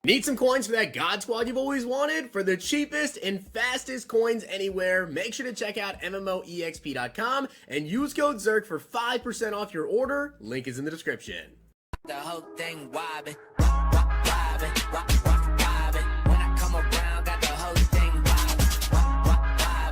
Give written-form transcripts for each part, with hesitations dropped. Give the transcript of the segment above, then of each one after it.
Need some coins for that God Squad you've always wanted? For the cheapest and fastest coins anywhere, make sure to check out MMOEXP.com and use code ZIRK for 5% off your order. Link is in the description. The whole thing wobbin', wobbin', wobbin'. When I come around, got the whole thing wobbin'.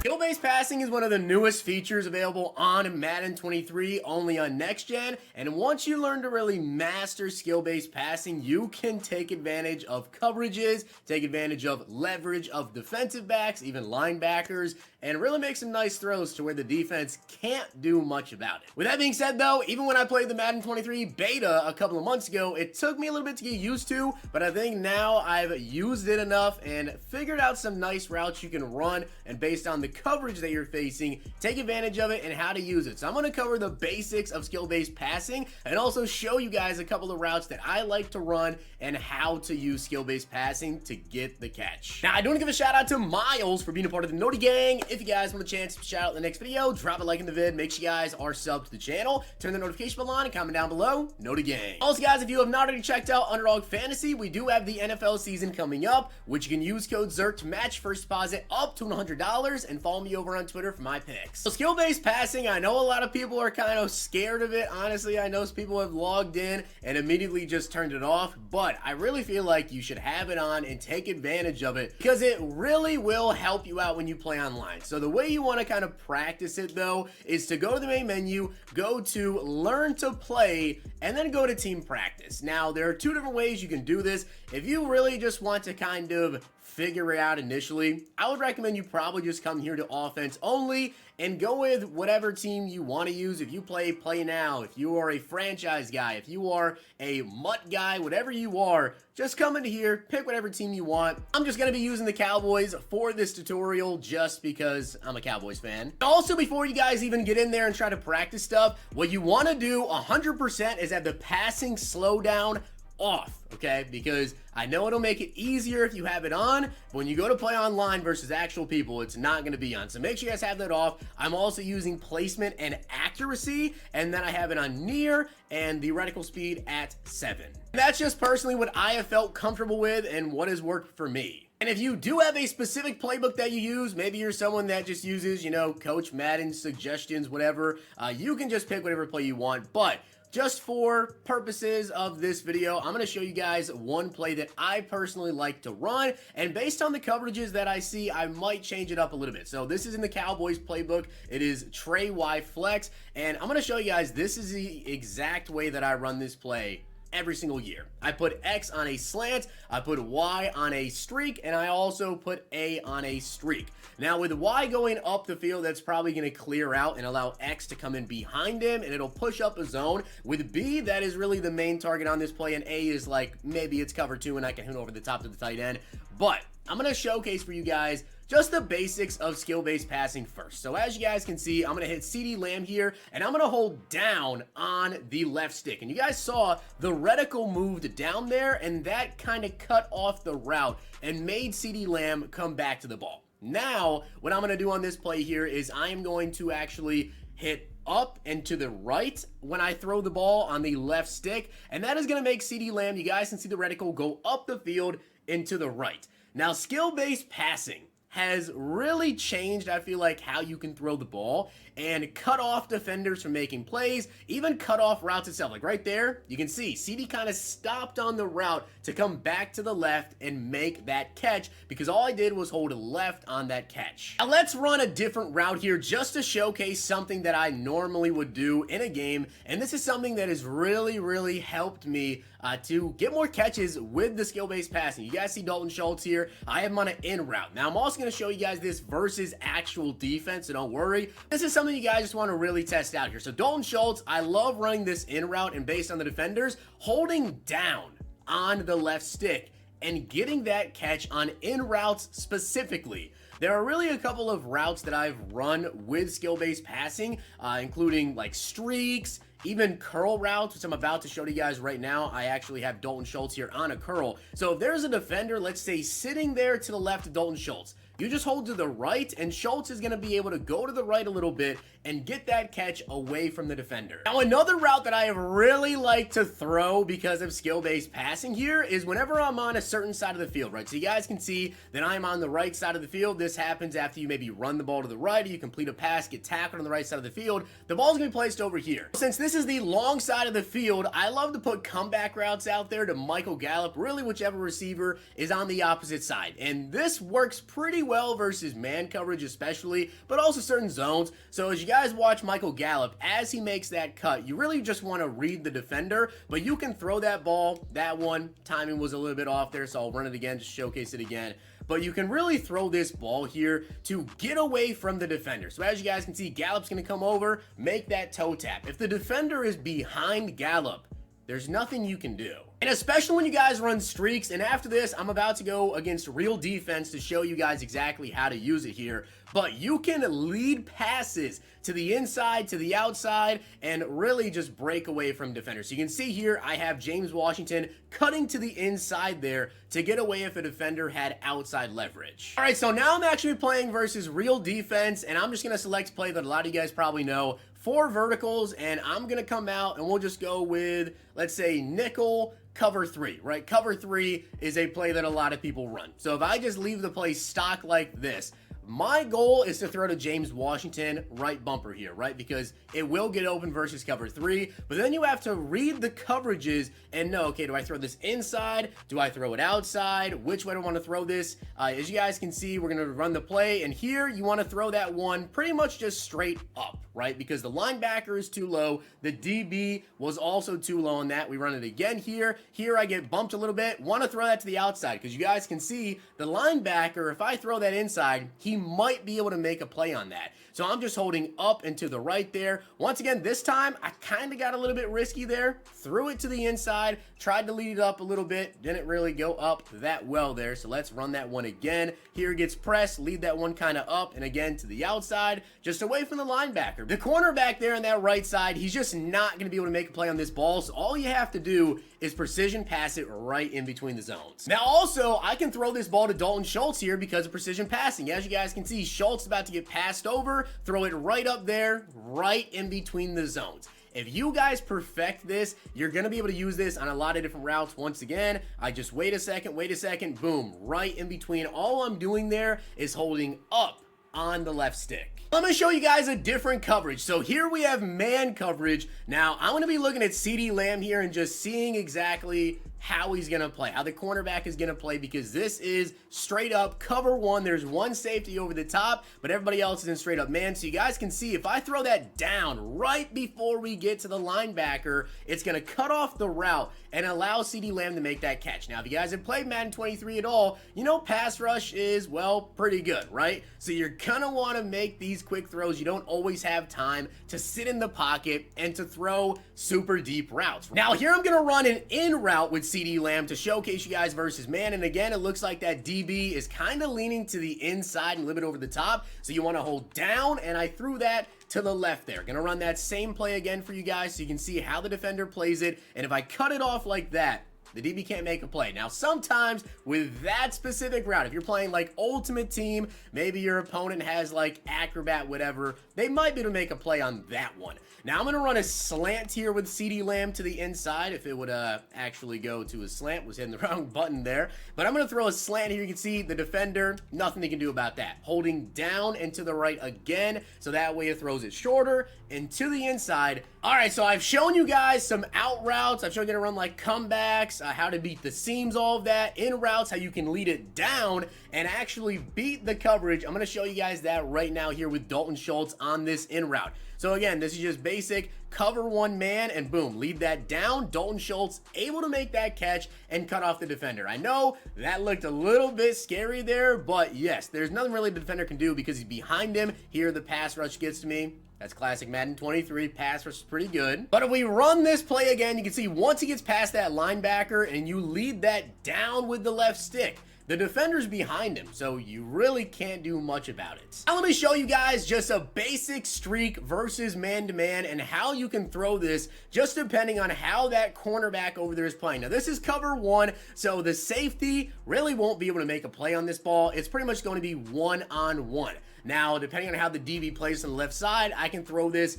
Skill-based passing is one of the newest features available on Madden 23, only on Next Gen, and once you learn to really master skill-based passing, you can take advantage of coverages, take advantage of leverage of defensive backs, even linebackers, and really make some nice throws to where the defense can't do much about it. With that being said though, even when I played the Madden 23 beta a couple of months ago, it took me a little bit to get used to, but I think now I've used it enough and figured out some nice routes you can run, and based on the coverage that you're facing, take advantage of it and how to use it. So I'm going to cover the basics of skill-based passing and also show you guys a couple of routes that I like to run and how to use skill-based passing to get the catch. Now, I do want to give a shout out to Miles for being a part of the Naughty Gang. If you guys want a chance to shout out in the next video, drop a like in the vid. Make sure you guys are subbed to the channel. Turn the notification bell on and comment down below. Naughty Gang. Also, guys, if you have not already checked out Underdog Fantasy, we do have the NFL season coming up, which you can use code ZIRK to match first deposit up to $100, and follow me over on Twitter for my picks. So skill-based passing, I know a lot of people are kind of scared of it. Honestly, I know some people have logged in and immediately just turned it off, but I really feel like you should have it on and take advantage of it because it really will help you out when you play online. So the way you want to kind of practice it though is to go to the main menu, go to learn to play, and then go to team practice. Now there are two different ways you can do this. If you really just want to kind of figure it out initially, I would recommend you probably just come here to offense only and go with whatever team you want to use. If you play now, if you are a franchise guy, if you are a MUT guy, whatever you are, just come into here, pick whatever team you want. I'm just going to be using the Cowboys for this tutorial just because I'm a Cowboys fan. Also, before you guys even get in there and try to practice stuff, what you want to do 100% is have the passing slowdown off, okay? Because I know it'll make it easier if you have it on, but when you go to play online versus actual people, it's not going to be on. So make sure you guys have that off. I'm also using placement and accuracy, and then I have it on near and theoretical speed at 7. That's just personally what I have felt comfortable with and what has worked for me. And if you do have a specific playbook that you use, maybe you're someone that just uses, you know, Coach Madden suggestions, whatever, you can just pick whatever play you want. But just for purposes of this video, I'm going to show you guys one play that I personally like to run, and based on the coverages that I see, I might change it up a little bit. So this is in the Cowboys playbook. It is Trey Y Flex, and I'm going to show you guys this is the exact way that I run this play every single year. I put X on a slant, I put Y on a streak, and I also put A on a streak. Now with Y going up the field, that's probably going to clear out and allow X to come in behind him, and it'll push up a zone. With B, that is really the main target on this play, and A is like, maybe it's cover 2 and I can hit over the top to the tight end. But I'm going to showcase for you guys just the basics of skill-based passing first. So as you guys can see, I'm going to hit CD Lamb here, and I'm going to hold down on the left stick. And you guys saw the reticle moved down there, and that kind of cut off the route and made CD Lamb come back to the ball. Now, what I'm going to do on this play here is I am going to actually hit up and to the right when I throw the ball on the left stick, and that is going to make CD Lamb, you guys can see the reticle go up the field and to the right. Now, skill-based passing has really changed, I feel like, how you can throw the ball and cut off defenders from making plays, even cut off routes itself. Like right there, you can see CD kind of stopped on the route to come back to the left and make that catch because all I did was hold left on that catch. Now let's run a different route here just to showcase something that I normally would do in a game, and this is something that has really helped me to get more catches with the skill-based passing. You guys see Dalton Schultz here. I have him on an in route. Now I'm also going to show you guys this versus actual defense, so don't worry. This is something you guys just want to really test out here. So Dalton Schultz, I love running this in route, and based on the defenders, holding down on the left stick and getting that catch on in routes specifically. There are really a couple of routes that I've run with skill-based passing, including like streaks, even curl routes, which I'm about to show you guys right now. I actually have Dalton Schultz here on a curl. So if there's a defender, let's say, sitting there to the left of Dalton Schultz, You just hold to the right, and Schultz is going to be able to go to the right a little bit and get that catch away from the defender. Now, another route that I have really liked to throw because of skill-based passing here is whenever I'm on a certain side of the field, right? So you guys can see that I'm on the right side of the field. This happens after you maybe run the ball to the right, or you complete a pass, get tackled on the right side of the field. The ball's going to be placed over here. Since this is the long side of the field, I love to put comeback routes out there to Michael Gallup, really whichever receiver is on the opposite side. And this works pretty well versus man coverage especially, but also certain zones. So as you guys watch Michael Gallup, as he makes that cut, you really just want to read the defender, but you can throw that ball. That one, timing was a little bit off there, so I'll run it again to showcase it again. But you can really throw this ball here to get away from the defender. So as you guys can see, Gallup's going to come over, make that toe tap. If the defender is behind Gallup, there's nothing you can do. And especially when you guys run streaks, and after this, I'm about to go against real defense to show you guys exactly how to use it here. But you can lead passes to the inside, to the outside, and really just break away from defenders. So you can see here, I have James Washington cutting to the inside there to get away if a defender had outside leverage. All right, so now I'm actually playing versus real defense, and I'm just going to select a play that a lot of you guys probably know. 4 verticals, and I'm going to come out, and we'll just go with, let's say, nickel, cover 3, right? Cover 3 is a play that a lot of people run. So if I just leave the play stock like this, my goal is to throw to James Washington right bumper here, right? Because it will get open versus cover 3, but then you have to read the coverages and know, okay, do I throw this inside? Do I throw it outside? Which way do I want to throw this? As you guys can see, we're going to run the play, and here you want to throw that one pretty much just straight up, right? Because the linebacker is too low. The DB was also too low on that. We run it again here. Here I get bumped a little bit. Want to throw that to the outside because you guys can see the linebacker, if I throw that inside, he might be able to make a play on that. So I'm just holding up and to the right there. Once again, this time I kind of got a little bit risky there. Threw it to the inside, tried to lead it up a little bit. Didn't really go up that well there. So let's run that one again. Here gets pressed, lead that one kind of up and again to the outside, just away from the linebacker. The cornerback there on that right side, he's just not going to be able to make a play on this ball. So all you have to do is precision pass it right in between the zones. Now also, I can throw this ball to Dalton Schultz here because of precision passing. As you guys can see, Schultz is about to get passed over, throw it right up there, right in between the zones. If you guys perfect this, you're going to be able to use this on a lot of different routes. Once again, I just wait a second, boom, right in between. All I'm doing there is holding up on the left stick. Let me show you guys a different coverage. So here we have man coverage. Now, I'm going to be looking at CeeDee Lamb here and just seeing exactly how he's going to play, how the cornerback is going to play, because this is straight up cover 1. There's one safety over the top, but everybody else is in straight up man. So you guys can see if I throw that down right before we get to the linebacker, it's going to cut off the route and allow CeeDee Lamb to make that catch. Now, if you guys have played Madden 23 at all, you know pass rush is, well, pretty good, right? So you're going to want to make these quick throws. You don't always have time to sit in the pocket and to throw super deep routes. Now, here I'm going to run an in route with CeeDee Lamb to showcase you guys versus man. And again, it looks like that DB is kind of leaning to the inside and a little bit over the top. So you want to hold down, and I threw that to the left there. Gonna run that same play again for you guys so you can see how the defender plays it. And if I cut it off like that, the DB can't make a play. Now, sometimes with that specific route, if you're playing like Ultimate Team, maybe your opponent has like Acrobat, whatever, they might be able to make a play on that one. Now, I'm going to run a slant here with CeeDee Lamb to the inside. If it would actually go to a slant, was hitting the wrong button there. But I'm going to throw a slant here. You can see the defender, nothing they can do about that. Holding down and to the right again, so that way it throws it shorter and to the inside. All right, so I've shown you guys some out routes. I've shown you how to run like comebacks, how to beat the seams, all of that. In routes, how you can lead it down and actually beat the coverage. I'm going to show you guys that right now here with Dalton Schultz on this in route. So again, this is just basic cover 1 man and boom, lead that down. Dalton Schultz able to make that catch and cut off the defender. I know that looked a little bit scary there, but yes, there's nothing really the defender can do because he's behind him. Here the pass rush gets to me. That's classic Madden 23. Pass rush is pretty good. But if we run this play again, you can see once he gets past that linebacker and you lead that down with the left stick, the defender's behind him, so you really can't do much about it. Now let me show you guys just a basic streak versus man-to-man and how you can throw this just depending on how that cornerback over there is playing. Now this is cover one, so the safety really won't be able to make a play on this ball. It's pretty much going to be one-on-one. Now, depending on how the DB plays on the left side, I can throw this,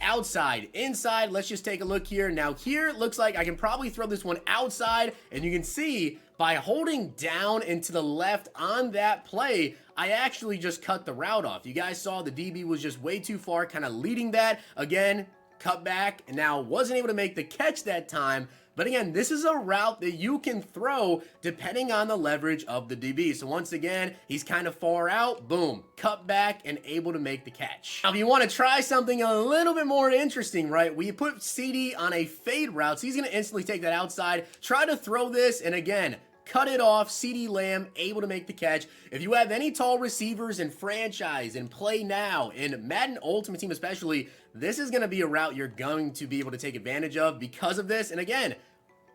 outside, inside. Let's just take a look here. Now here, it looks like I can probably throw this one outside, and you can see by holding down and to the left on that play, I actually just cut the route off. You guys saw the DB was just way too far, kind of leading that. Again, cut back, and now wasn't able to make the catch that time. But again, this is a route that you can throw depending on the leverage of the DB. So once again, he's kind of far out, boom, cut back and able to make the catch. Now, if you want to try something a little bit more interesting, right, we put CD on a fade route, so he's going to instantly take that outside, try to throw this, and again, cut it off. CeeDee Lamb able to make the catch. If you have any tall receivers in franchise and play now, in Madden Ultimate Team especially, this is going to be a route you're going to be able to take advantage of because of this. And again,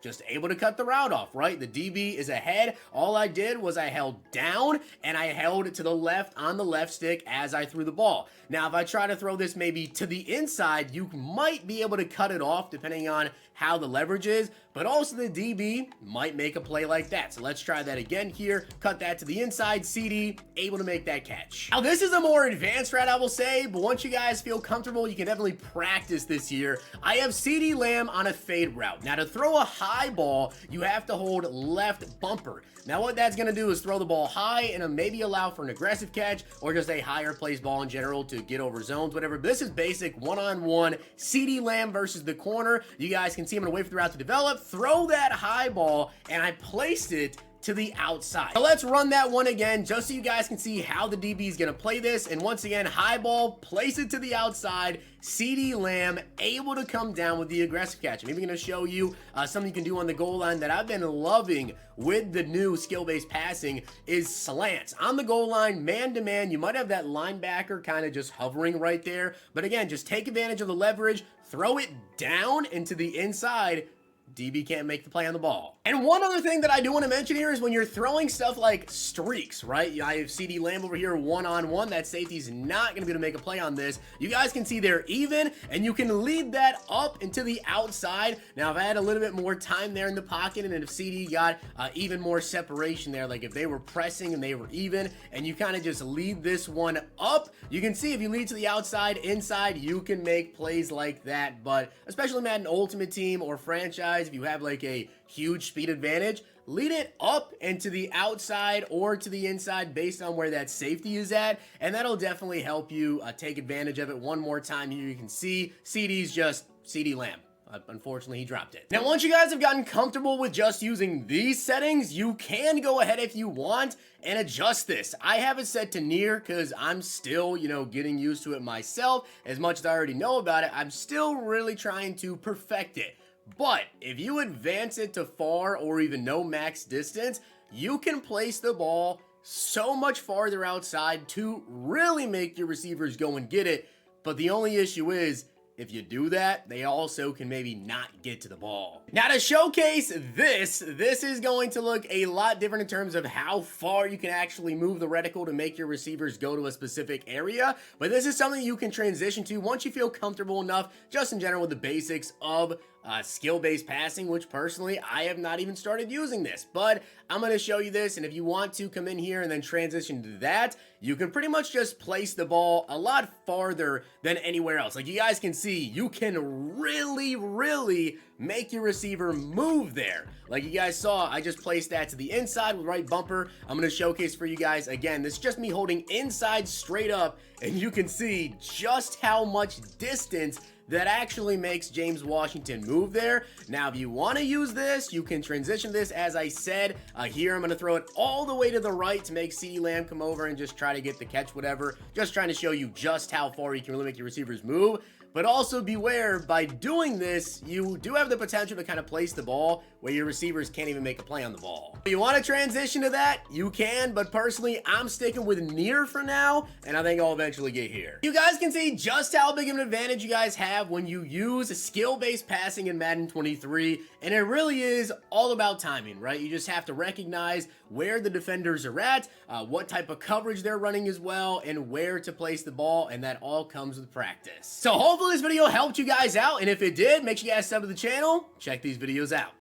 just able to cut the route off, right? The DB is ahead. All I did was I held down and I held it to the left on the left stick as I threw the ball. Now, if I try to throw this maybe to the inside, you might be able to cut it off depending on how the leverage is, but also the DB might make a play like that. So let's try that again here. Cut that to the inside. CD able to make that catch. Now, this is a more advanced route, I will say, but once you guys feel comfortable, you can definitely practice this here. I have CeeDee Lamb on a fade route. Now, to throw a high ball, you have to hold left bumper. Now, what that's going to do is throw the ball high and maybe allow for an aggressive catch or just a higher place ball in general to get over zones, whatever. But this is basic one-on-one CeeDee Lamb versus the corner. You guys can see I'm going to wait for the route to develop, throw that high ball, and I placed it to the outside. So let's run that one again just so you guys can see how the DB is going to play this. And once again, high ball, place it to the outside. CeeDee Lamb able to come down with the aggressive catch. I'm even going to show you something you can do on the goal line that I've been loving with the new skill-based passing is slants. On the goal line, man-to-man, you might have that linebacker kind of just hovering right there. But again, just take advantage of the leverage, throw it down into the inside. DB can't make the play on the ball. And one other thing that I do want to mention here is when you're throwing stuff like streaks, right? I have CeeDee Lamb over here one-on-one. That safety's not going to be able to make a play on this. You guys can see they're even, and you can lead that up into the outside. Now, if I had a little bit more time there in the pocket, and if CD got even more separation there, like if they were pressing and they were even, and you kind of just lead this one up, you can see if you lead to the outside, inside, you can make plays like that. But especially Madden Ultimate Team or franchise, if you have like a huge speed advantage, lead it up and to the outside or to the inside based on where that safety is at, and that'll definitely help you take advantage of it. One more time here, you can see CD's just CeeDee Lamb. Unfortunately, he dropped it. Now, once you guys have gotten comfortable with just using these settings, you can go ahead if you want and adjust this. I have it set to near because I'm still, getting used to it myself. As much as I already know about it, I'm still really trying to perfect it. But if you advance it to far or even no max distance, you can place the ball so much farther outside to really make your receivers go and get it. But the only issue is, if you do that, they also can maybe not get to the ball. Now, to showcase this is going to look a lot different in terms of how far you can actually move the reticle to make your receivers go to a specific area. But this is something you can transition to once you feel comfortable enough, just in general with the basics of skill-based passing, which personally, I have not even started using this. But I'm going to show you this, and if you want to come in here and then transition to that, you can pretty much just place the ball a lot farther than anywhere else. Like you guys can see, you can really make your receiver move there. Like you guys saw, I just placed that to the inside with right bumper. I'm going to showcase for you guys again. This is just me holding inside straight up, and you can see just how much distance that actually makes James Washington move there. Now, if you want to use this, you can transition this. As I said, here I'm going to throw it all the way to the right to make CeeDee Lamb come over and just try to get the catch, whatever. Just trying to show you just how far you can really make your receivers move. But also beware, by doing this, you do have the potential to kind of place the ball where your receivers can't even make a play on the ball. If you want to transition to that, you can, but personally, I'm sticking with near for now, and I think I'll eventually get here. You guys can see just how big of an advantage you guys have when you use skill-based passing in Madden 23, and it really is all about timing, right? You just have to recognize where the defenders are at, what type of coverage they're running as well, and where to place the ball, and that all comes with practice. So hopefully this video helped you guys out, and if it did, make sure you guys sub to the channel. Check these videos out.